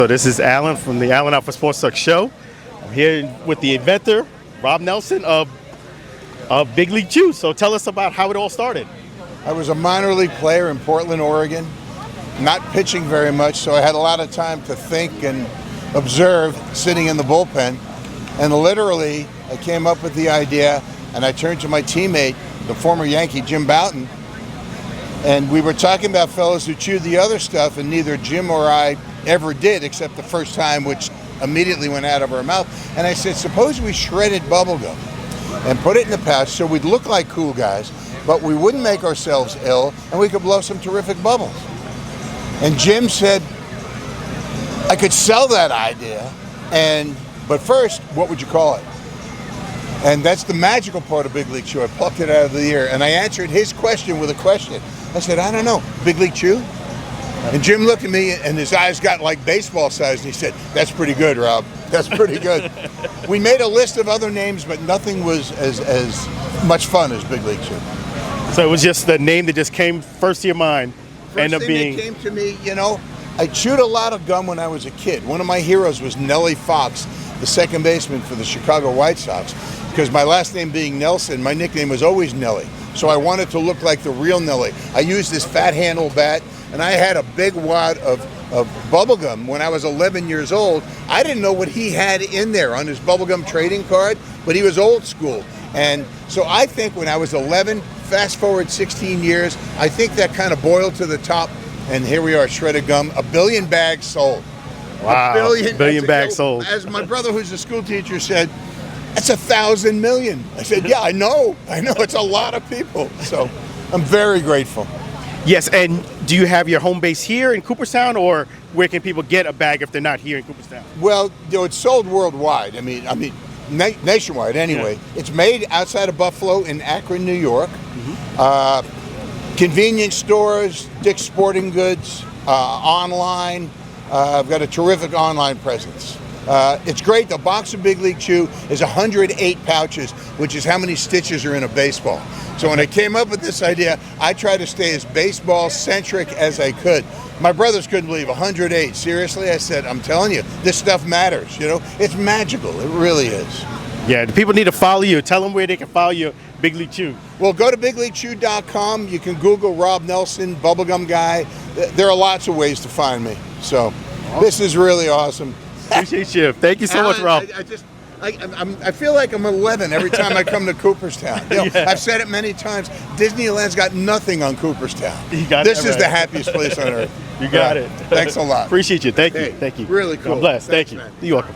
So this is Alan from the Alford Sports Talk Show. I'm here with the inventor, Rob Nelson of Big League Chew. So tell us about how it all started. I was a minor league player in Portland, Oregon, not pitching very much, so I had a lot of time to think and observe sitting in the bullpen. And literally, I came up with the idea, and I turned to my teammate, the former Yankee Jim Bouton, and we were talking about fellows who chewed the other stuff, and neither Jim or I ever did, except the first time, which immediately went out of our mouth. And I said, suppose we shredded bubblegum and put it in the pouch so we'd look like cool guys, but we wouldn't make ourselves ill, and we could blow some terrific bubbles. And Jim said, I could sell that idea, but first, what would you call it? And that's the magical part of Big League Chew. I plucked it out of the air, and I answered his question with a question. I said, I don't know, Big League Chew? And Jim looked at me, and his eyes got like baseball size, and he said, that's pretty good, Rob. That's pretty good. We made a list of other names, but nothing was as much fun as Big League Chew. So it was just the name that just came first to your mind. First thing that came to me, I chewed a lot of gum when I was a kid. One of my heroes was Nellie Fox, the second baseman for the Chicago White Sox. Because my last name being Nelson, my nickname was always Nellie. So I wanted to look like the real Nellie. I used this fat handle bat, and I had a big wad of bubblegum when I was 11 years old. I didn't know what he had in there on his bubblegum trading card, but he was old school. And so I think when I was 11, fast forward 16 years, I think that kind of boiled to the top, and here we are, shredded gum, 1 billion bags sold. Wow, 1 billion bags sold. As my brother, who's a school teacher, said, that's 1,000 million. I said, yeah, I know, it's a lot of people. So I'm very grateful. Yes, and do you have your home base here in Cooperstown, or where can people get a bag if they're not here in Cooperstown? Well, it's sold worldwide. I mean, nationwide anyway. Yeah. It's made outside of Buffalo in Akron, New York. Mm-hmm. Convenience stores, Dick's Sporting Goods, online. I've got a terrific online presence. It's great. The box of Big League Chew is 108 pouches, which is how many stitches are in a baseball. So when I came up with this idea, I tried to stay as baseball-centric as I could. My brothers couldn't believe 108. Seriously, I said, I'm telling you, this stuff matters. It's magical. It really is. Yeah, the people need to follow you. Tell them where they can follow you, Big League Chew. Well, go to bigleaguechew.com. You can Google Rob Nelson, Bubblegum Guy. There are lots of ways to find me. So this is really awesome. Appreciate you. Thank you so much, Rob. I feel like I'm 11 every time I come to Cooperstown. Yeah. I've said it many times. Disneyland's got nothing on Cooperstown. This is the happiest place on earth. You got it. Thanks a lot. Appreciate you. Thank you. Thank you. Really cool. God bless. Thanks, thank you. Man. You're welcome.